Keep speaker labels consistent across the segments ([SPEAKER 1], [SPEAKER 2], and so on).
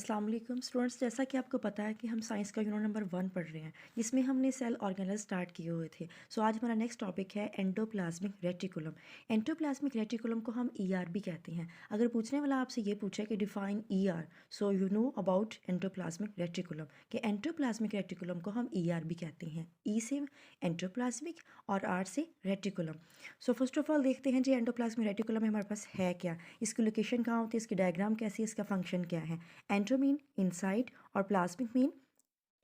[SPEAKER 1] अस्सलाम वालेकुम स्टूडेंट्स। जैसा कि आपको पता है कि हम साइंस का यूनिट नंबर 1 पढ़ रहे हैं, जिसमें हमने सेल ऑर्गेनेल स्टार्ट किए हुए थे। सो आज हमारा नेक्स्ट टॉपिक है एंडोप्लाज्मिक रेटिकुलम। एंडोप्लाज्मिक रेटिकुलम को हम ईआर भी कहते हैं। अगर पूछने वाला आपसे ये पूछे कि define ER, so you know about endoplasmic reticulum, कि एंडोप्लाज्मिक रेटिकुलम को हम ईआर भी कहते हैं। ई से एंडोप्लाज्मिक और आर से reticulum. So first of all देखते हैं जी एंडोप्लाज्मिक रेटिकुलम में हमारे पास है क्या, इसकी लोकेशन कहाँ होती है, इसकी डायग्राम कैसी है, इसका फंक्शन क्या है। एंडो मीन इनसाइड और plasmic mean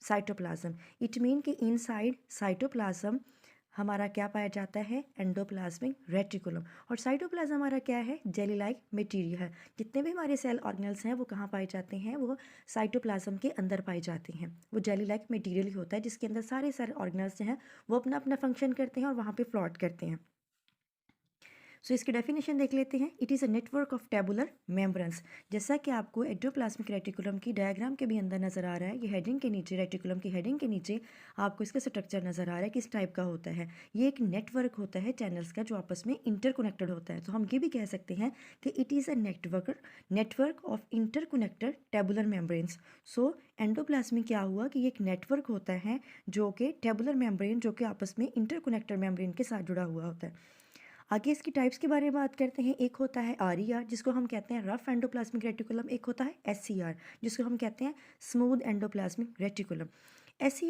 [SPEAKER 1] cytoplasm. It mean कि इनसाइड साइटोप्लाज्म हमारा क्या पाया जाता है, एंडोप्लाज्मिक रेटिकुलम। और साइटोप्लाज्म हमारा क्या है, जेली लाइक मटेरियल है। जितने भी हमारे सेल ऑर्गेनल्स हैं वो कहाँ पाए जाते हैं, वो साइटोप्लाज्म के अंदर पाए जाते हैं। वो जेली लाइक मटेरियल ही होता है जिसके अंदर सारे सेल ऑर्गेनल्स जो हैं वो अपना अपना फंक्शन करते हैं और वहाँ पे प्लॉट करते हैं। सो इसकी डेफिनेशन देख लेते हैं। It is a network of tubular membranes. जैसा कि आपको एंडोप्लाज्मिक रेटिकुलम की डायग्राम के भी अंदर नजर आ रहा है, ये हेडिंग के नीचे, रेटिकुलम की हेडिंग के नीचे आपको इसका स्ट्रक्चर नजर आ रहा है, किस टाइप का होता है। ये एक नेटवर्क होता है चैनल्स का जो आपस में इंटरकनेक्टेड होता है। तो हम ये भी कह सकते हैं कि it is a network of interconnected tabular membranes. So endoplasmic क्या हुआ कि ये एक नेटवर्क होता है जो कि टेबुलर मेम्ब्रेन, जो कि आपस में इंटरकनेक्टेड मेम्ब्रेन के साथ जुड़ा हुआ होता है। आगे इसकी टाइप्स के बारे में बात करते हैं। एक होता है आर जिसको हम कहते हैं रफ एंडोप्लाज्मिक रेटिकुलम। एक होता है एस जिसको हम कहते हैं smooth endoplasmic reticulum. S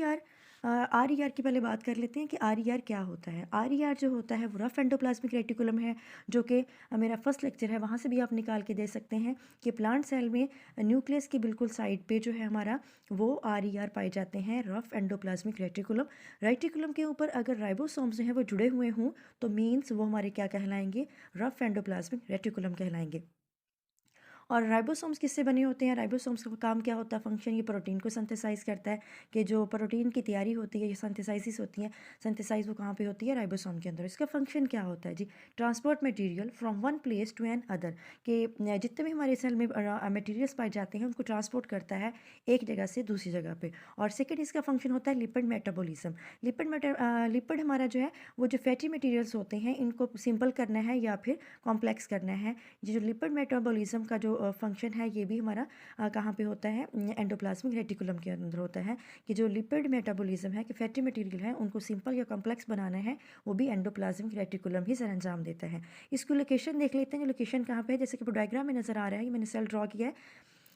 [SPEAKER 1] R की पहले बात कर लेते हैं कि आर क्या होता है। आर जो होता है वो रफ एंडोप्लाज्मिक रेटिकुलम है, जो कि मेरा फर्स्ट लेक्चर है वहाँ से भी आप निकाल के दे सकते हैं कि प्लांट सेल में न्यूक्लियस की बिल्कुल साइड पे जो है हमारा वो आर पाए जाते हैं, रफ एंडोप्लाज्मिक रेटिकुलम। रेटिकुलम के ऊपर अगर राइबोसोम्स जो हैं वो जुड़े हुए हों तो मीन्स वो हमारे क्या कहलाएंगे, रफ एंडोप्लाज्मिक रेटिकुलम कहलाएंगे। और राइबोसोम्स किससे बने होते हैं, राइबोसोम्स का काम क्या होता है, फंक्शन, ये प्रोटीन को सिंथेसाइज करता है। कि जो प्रोटीन की तैयारी होती है, ये सिंथेसाइसिस होती है, सिंथेसाइज वो कहाँ पे होती है, राइबोसोम के अंदर। इसका फंक्शन क्या होता है जी, transport material from one place to another. कि जितने भी हमारे सेल में मटेरियल्स पाए जाते हैं उनको ट्रांसपोर्ट करता है एक जगह से दूसरी जगह पे। और सेकेंड इसका फंक्शन होता है लिपिड मेटाबॉलिज्म। लिपिड हमारा जो है वो जो फैटी मटेरियल्स होते हैं इनको सिंपल करना है या फिर कॉम्प्लेक्स करना है। ये जो लिपिड मेटाबॉलिज्म का जो फंक्शन है ये भी हमारा कहाँ पे होता है, एंडोप्लाज्मिक रेटिकुलम के अंदर होता है। कि जो लिपिड मेटाबॉलिज्म है, कि फैटी मटेरियल है उनको सिंपल या कॉम्प्लेक्स बनाना है, वो भी एंडोप्लाज्मिक रेटिकुलम ही सर अंजाम देता है। इसकी लोकेशन देख लेते हैं, लोकेशन कहाँ पे है। जैसे कि डायग्राम में नजर आ रहा है, ये मैंने सेल ड्रॉ किया है।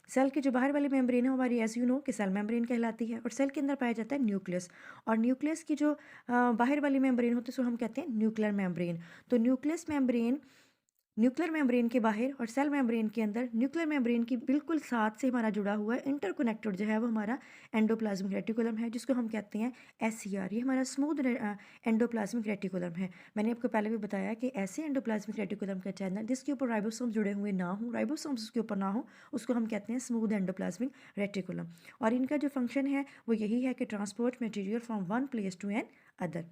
[SPEAKER 1] सेल की जो बाहर वाली मेम्ब्रेन है हमारी एज यू नो कि सेल मेम्ब्रेन कहलाती है, और सेल के अंदर पाया जाता है न्यूक्लियस। और न्यूक्लियस की जो बाहर वाली मेम्ब्रेन होती है उसको हम कहते हैं न्यूक्लियर मेम्ब्रेन। तो न्यूक्लियर मेम्ब्रेन के बाहर और सेल मेम्ब्रेन के अंदर, न्यूक्लियर मेम्ब्रेन की बिल्कुल साथ से हमारा जुड़ा हुआ है, इंटरकनेक्टेड जो है वो हमारा एंडोप्लाज्मिक रेटिकुलम है, जिसको हम कहते हैं एस ये हमारा स्मूथ एंडोप्लाज्मिक रेटिकुलम है। मैंने आपको पहले भी बताया कि ऐसे एंडोप्लाज्मिक रेटिकुलम का चैनल जिसके ऊपर राइबोसोम्स जुड़े हुए ना हो, राइबोसोम्स उसके ऊपर ना हो, उसको हम कहते हैं स्मूथ एंडोप्लाज्मिक रेटिकुलम। और इनका जो फंक्शन है वो यही है कि transport material from one place to another.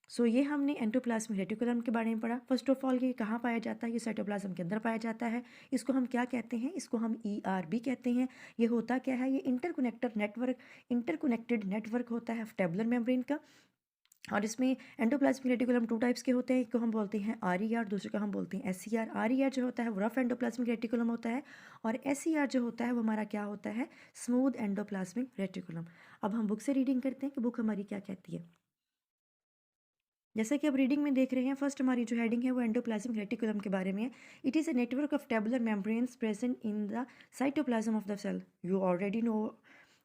[SPEAKER 1] So ये हमने एंडोप्लाज्मिक रेटिकुलम के बारे में पढ़ा। फर्स्ट ऑफ ऑल ये कहाँ पाया जाता है, ये साइटोप्लाज्म के अंदर पाया जाता है। इसको हम क्या कहते हैं, इसको हम ईआर भी कहते हैं। ये होता क्या है, ये इंटरकनेक्टेड नेटवर्क होता है टेबुलर मेम्ब्रेन का। और इसमें एंडोप्लाज्मिक रेटिकुलम टू टाइप्स के होते हैं, एक को हम बोलते हैं आर दूसरे को हम बोलते हैं एस आर जो होता है वो रफ एंडोप्लाज्मिक रेटिकुलम होता है, और एस जो होता है वो हमारा क्या होता है, स्मूथ एंडोप्लाज्मिक रेटिकुलम। अब हम बुक से रीडिंग करते हैं कि बुक हमारी क्या कहती है। जैसा कि आप रीडिंग में देख रहे हैं, फर्स्ट हमारी जो हेडिंग है वो एंडोप्लाज्मिक रेटिकुलम के बारे में है। It is a network of tubular membranes present in the cytoplasm of the cell. You already know,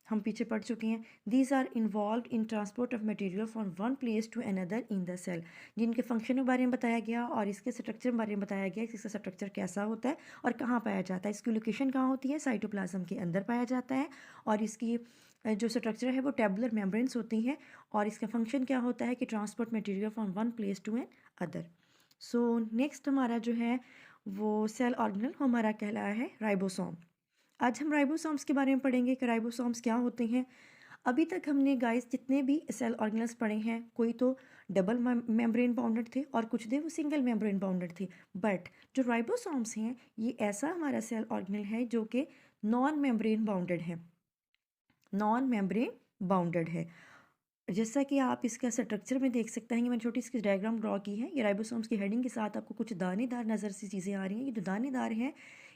[SPEAKER 1] हम पीछे पढ़ चुके हैं। These are involved in transport of material from one place to another in the cell. जिनके function के बारे में बताया गया और इसके स्ट्रक्चर के बारे में बताया गया कि इसका स्ट्रक्चर कैसा होता है और कहाँ पाया जाता है। इसकी लोकेशन कहाँ होती है, साइटोप्लाज्म के अंदर पाया जाता है। और इसकी जो स्ट्रक्चर है वो टेबुलर मेम्ब्रेन्स होती हैं। और इसका फंक्शन क्या होता है कि transport material from one place to another. So next हमारा जो है वो सेल ऑर्गेनल हमारा कहलाया है राइबोसोम। आज हम राइबोसोम्स के बारे में पढ़ेंगे कि राइबोसोम्स क्या होते हैं। अभी तक हमने गाइस जितने भी सेल ऑर्गेनल्स पढ़े हैं, कोई तो डबल मेम्ब्रेन बाउंडेड थे और कुछ थे वो सिंगल मेम्ब्रेन बाउंडेड थे। बट जो राइबोसोम्स हैं ये ऐसा हमारा सेल ऑर्गेनल है जो कि नॉन मेम्ब्रेन बाउंडेड है, नॉन मेम्ब्रेन बाउंडेड है। जैसा कि आप इसका स्ट्रक्चर में देख सकते हैं, ये मैंने छोटी सी डायग्राम ड्रॉ की है। ये राइबोसोम्स की हेडिंग के साथ आपको कुछ दानेदार नज़र सी चीज़ें आ रही हैं। ये जो दानेदार हैं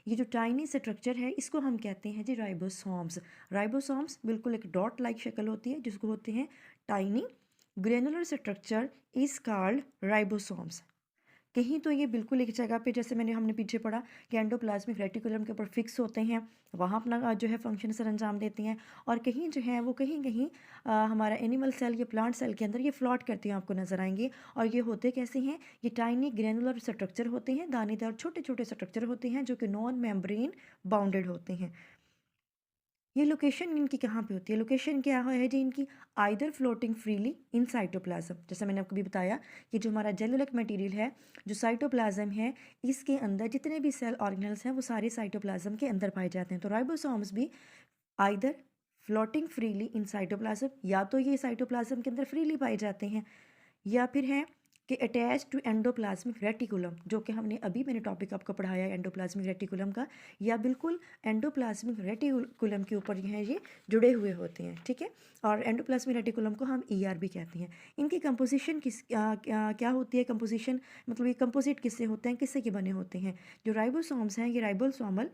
[SPEAKER 1] ये जो टाइनी स्ट्रक्चर है इसको हम कहते हैं जी राइबोसोम्स। राइबोसोम्स बिल्कुल एक डॉट लाइक शक्ल होती है जिसको होते हैं tiny granular structure is called ribosomes. कहीं तो ये बिल्कुल एक जगह पे, जैसे हमने पीछे पढ़ा कि एंडोप्लाज्मिक रेटिकुलम के ऊपर फिक्स होते हैं, वहाँ अपना जो है फंक्शन सर अंजाम देते हैं, और कहीं जो है वो कहीं कहीं हमारा एनिमल सेल या प्लांट सेल के अंदर ये फ्लॉट करते हैं, आपको नजर आएंगे। और ये होते कैसे हैं, ये टाइनी ग्रेनुलर स्ट्रक्चर होते हैं, दानेदार छोटे छोटे स्ट्रक्चर होते हैं जो कि नॉन मेम्ब्रेन बाउंडेड होते हैं। ये लोकेशन इनकी कहाँ पे होती है, लोकेशन क्या है जी इनकी, either floating freely in cytoplasm, जैसा मैंने आपको भी बताया कि जो हमारा जेलुलक मटेरियल है, जो साइटोप्लाज्म है, इसके अंदर जितने भी सेल ऑर्गेनल्स हैं वो सारे साइटोप्लाज्म के अंदर पाए जाते हैं। तो राइबोसोम्स भी either floating freely in cytoplasm, या तो ये साइटोप्लाज्म के अंदर फ्रीली पाए जाते हैं, या फिर है कि अटैच टू एंडोप्लाज्मिक रेटिकुलम, जो कि मैंने टॉपिक आपको पढ़ाया है एंडोप्लाज्मिक रेटिकुलम का, या बिल्कुल एंडोप्लाज्मिक रेटिकुलम के ऊपर ये जुड़े हुए होते हैं, ठीक है। और एंडोप्लाज्मिक रेटिकुलम को हम ईआर भी कहते हैं। इनकी कंपोजिशन क्या होती है, कंपोजिशन मतलब ये कंपोजिट किससे होते हैं, किससे के बने होते हैं। जो राइबोसोम्स हैं ये राइबोसोमल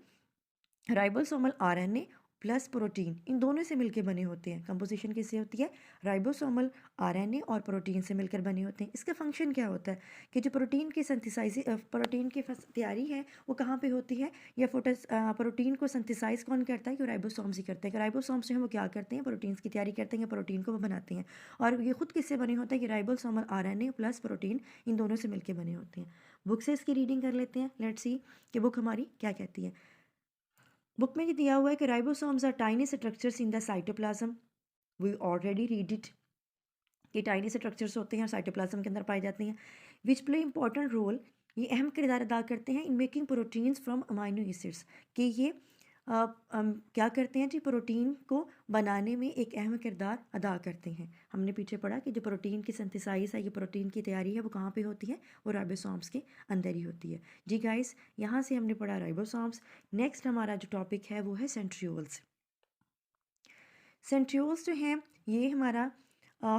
[SPEAKER 1] आरएनए प्लस प्रोटीन, इन दोनों से मिलकर बने होते हैं। कंपोजिशन किससे होती है, राइबोसोमल आरएनए और प्रोटीन से मिलकर बने होते हैं। इसका फंक्शन क्या होता है कि जो प्रोटीन की प्रोटीन की तैयारी है वो कहाँ पे होती है, या प्रोटीन को सिंथेसाइज कौन करता है, कि राइबोसोम्स ही करते हैं। कि राइबोसोम्स जो है वो क्या करते हैं, प्रोटीन की तैयारी करते हैं या प्रोटीन को वो बनाते हैं। और ये खुद किससे बने होते हैं, कि राइबोसोमल आरएनए प्लस प्रोटीन, इन दोनों से मिलकर बने होते हैं। बुक से इसकी रीडिंग कर लेते हैं, लेट्स सी कि बुक हमारी क्या कहती है। बुक में ये दिया हुआ है कि ribosomes are tiny structures in the cytoplasm, we already read it, कि टाइनी स्ट्रक्चर्स होते हैं और साइटोप्लाज्म के अंदर पाए जाते हैं, विच प्ले इंपॉर्टेंट रोल, ये अहम किरदार अदा करते हैं in making proteins from amino acids, कि ये क्या करते हैं जी, प्रोटीन को बनाने में एक अहम किरदार अदा करते हैं। हमने पीछे पढ़ा कि जो प्रोटीन की सिंथेसाइज है, ये प्रोटीन की तैयारी है, वो कहाँ पे होती है, वो राइबोसोम्स के अंदर ही होती है। जी गाइस, यहाँ से हमने पढ़ा राइबोसोम्स। नेक्स्ट हमारा जो टॉपिक है वो है सेंट्रियोल्स। सेंट्रियोल्स जो हैं ये हमारा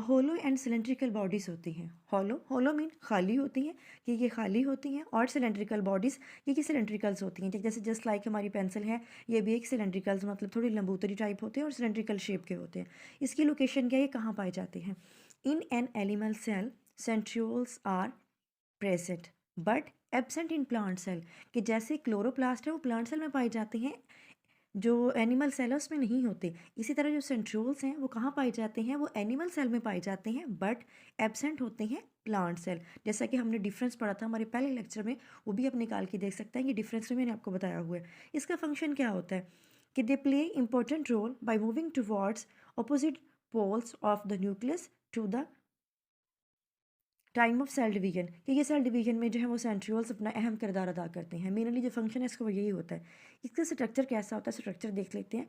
[SPEAKER 1] होलो एंड सिलेंड्रिकल बॉडीज़ होती हैं। होलो मीन खाली होती हैं, कि ये खाली होती हैं, और सिलेंड्रिकल बॉडीज़ ये सिलेंड्रिकल्स होती हैं। जैसे जस्ट लाइक हमारी पेंसिल है, ये भी एक सिलेंड्रिकल्स मतलब थोड़ी लंबूतरी टाइप होते हैं और सिलेंड्रिकल शेप के होते हैं। इसकी लोकेशन क्या है, ये कहाँ पाए जाते हैं, in an animal cell centrioles are present but absent in plant cell, कि जैसे क्लोरोप्लास्ट है वो प्लांट सेल में पाए जाते हैं, जो एनिमल सेल है उसमें नहीं होते। इसी तरह जो सेंट्रियोल्स हैं वो कहाँ पाए जाते हैं, वो एनिमल सेल में पाए जाते हैं बट एब्सेंट होते हैं प्लांट सेल। जैसा कि हमने डिफरेंस पढ़ा था हमारे पहले लेक्चर में, वो भी आप निकाल के देख सकते हैं, ये डिफरेंस भी मैंने आपको बताया हुआ है। इसका फंक्शन क्या होता है कि they play important role by moving towards opposite poles of the nucleus to the time of cell division, कि ये सेल डिवीजन में जो है वो सेंट्रियोल्स अपना अहम किरदार अदा करते हैं। मेनली जो फंक्शन है इसका वो यही होता है। इसका स्ट्रक्चर कैसा होता है, स्ट्रक्चर देख लेते हैं।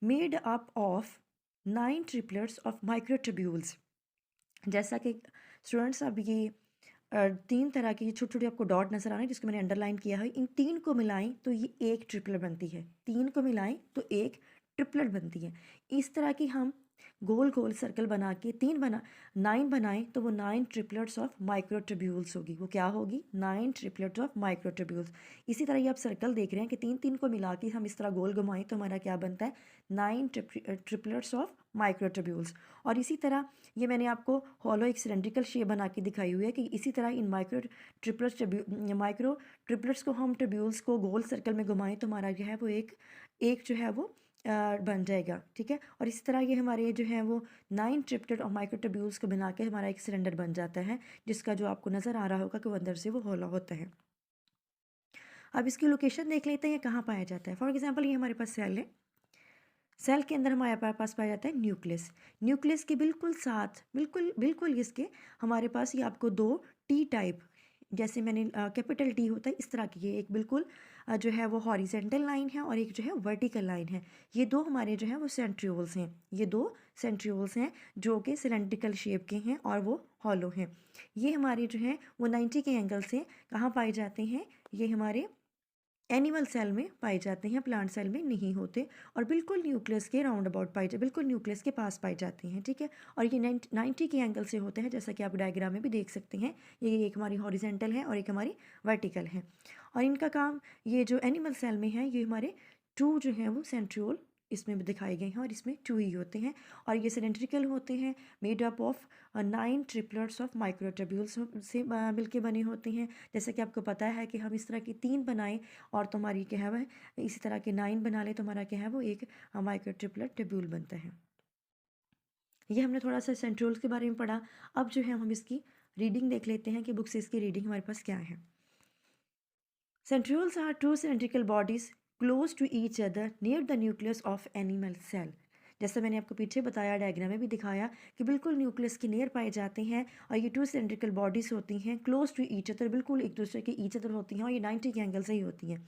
[SPEAKER 1] Made up of 9 triplets of microtubules, जैसा कि स्टूडेंट्स अब ये 3 तरह के छोटे छोटे आपको डॉट नजर आ रहे हैं जिसको मैंने अंडरलाइन किया है, इन 3 को मिलाएं तो ये एक ट्रिपलेट बनती है। 3 को मिलाएं तो एक ट्रिपलेट बनती है। इस तरह की हम गोल गोल सर्कल बना के 9 बनाएं तो वो 9 ट्रिपलेट्स ऑफ माइक्रोट्यूब्यूल्स होगी। वो क्या होगी, 9 ट्रिपलेट्स ऑफ माइक्रोट्यूब्यूल्स। इसी तरह ये आप सर्कल देख रहे हैं कि 3 को मिला के हम इस तरह गोल घुमाएं तो हमारा क्या बनता है, 9 ट्रिपलेट्स ऑफ माइक्रोट्यूब्यूल्स। और इसी तरह ये मैंने आपको हॉलो एक सिलेंड्रिकल शेप बना के दिखाई हुई है, कि इसी तरह इन माइक्रो ट्रिपलेट्स को हम ट्यूब्यूल्स को गोल सर्कल में घुमाएं तो हमारा जो है वो एक जो है वो बन जाएगा, ठीक है। और इसी तरह ये हमारे जो है वो 9 ट्रिपलेट और माइक्रोट्यूब्यूल्स को बना के हमारा एक सिलेंडर बन जाता है, जिसका जो आपको नज़र आ रहा होगा कि वो अंदर से वो हॉलो होता है। अब इसकी लोकेशन देख लेते हैं, ये कहाँ पाया जाता है। फॉर एग्जाम्पल ये हमारे पास सेल है, सेल के अंदर हमारे पास पाया जाता है न्यूक्लियस। न्यूक्लियस के बिल्कुल साथ बिल्कुल बिल्कुल इसके हमारे पास ये आपको 2 टी टाइप, जैसे मैंने कैपिटल टी होता है इस तरह की, ये एक बिल्कुल जो है वो हॉरिजेंटल लाइन है और एक जो है वर्टिकल लाइन है। ये 2 हमारे जो है वो सेंट्रियोल्स हैं, ये 2 सेंट्रियोल्स हैं जो कि सिलेंड्रिकल शेप के हैं और वो हॉलो हैं। ये हमारे जो है वो 90 के एंगल से कहाँ पाए जाते हैं, ये हमारे एनिमल सेल में पाए जाते हैं, प्लांट सेल में नहीं होते और बिल्कुल न्यूक्लियस के राउंड अबाउट पाए जाते, बिल्कुल न्यूक्लियस के पास पाए जाते हैं, ठीक है। और ये 90 के एंगल से होते हैं, जैसा कि आप डायग्राम में भी देख सकते हैं। ये एक हमारी हॉरिजेंटल है और एक हमारी वर्टिकल है। और इनका काम, ये जो एनिमल सेल में है, ये हमारे टू जो हैं वो सेंट्रियोल इसमें भी दिखाए गए हैं और इसमें टू ही होते हैं। और ये सिलेंड्रिकल होते हैं, made up of 9 triplets of microtubules से मिलके बने होते हैं। जैसे कि आपको पता है कि हम इस तरह की 3 बनाएं और तो हमारी क्या है वह इसी तरह के 9 बना ले तो हमारा क्या है वो एक माइक्रोट्यूबुलर ट्यूब्यूल बनता है। ये हमने थोड़ा सा सेंट्रियोल्स के बारे में पढ़ा। अब जो है हम इसकी रीडिंग देख लेते हैं कि बुक से इसकी रीडिंग हमारे पास क्या है। Centrioles are two cylindrical bodies close to each other near the nucleus of animal cell. जैसे मैंने आपको पीछे बताया, डायग्राम में भी दिखाया कि बिल्कुल न्यूक्लियस के नियर पाए जाते हैं और ये टू सिलेंड्रिकल बॉडीज होती हैं, क्लोज टू ईच अदर, बिल्कुल एक दूसरे के ईच अदर होती हैं और ये 90 के एंगल से ही होती हैं।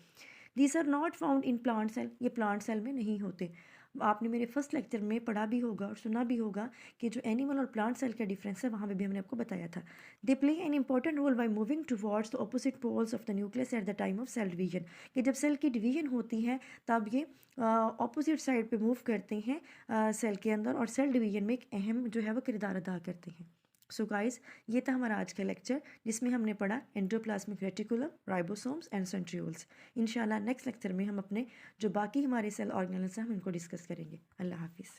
[SPEAKER 1] These are not found in plant cell, ये प्लांट सेल में नहीं होते। आपने मेरे फर्स्ट लेक्चर में पढ़ा भी होगा और सुना भी होगा कि जो एनिमल और प्लांट सेल का डिफरेंस है वहाँ पे भी हमने आपको बताया था। They play an important role by moving towards the opposite poles of the nucleus at the time of cell division, कि जब सेल की डिवीजन होती है तब ये ऑपोजिट साइड पे मूव करते हैं सेल के अंदर और सेल डिवीजन में एक अहम जो है वो किरदार अदा करते हैं। सो गाइस, ये था हमारा आज का लेक्चर जिसमें हमने पढ़ा endoplasmic reticulum, ribosomes and centrioles. इंशाल्लाह नेक्स्ट लेक्चर में हम अपने जो बाकी हमारे सेल ऑर्गेनेल्स हैं हम इनको डिस्कस करेंगे। अल्लाह हाफिज़।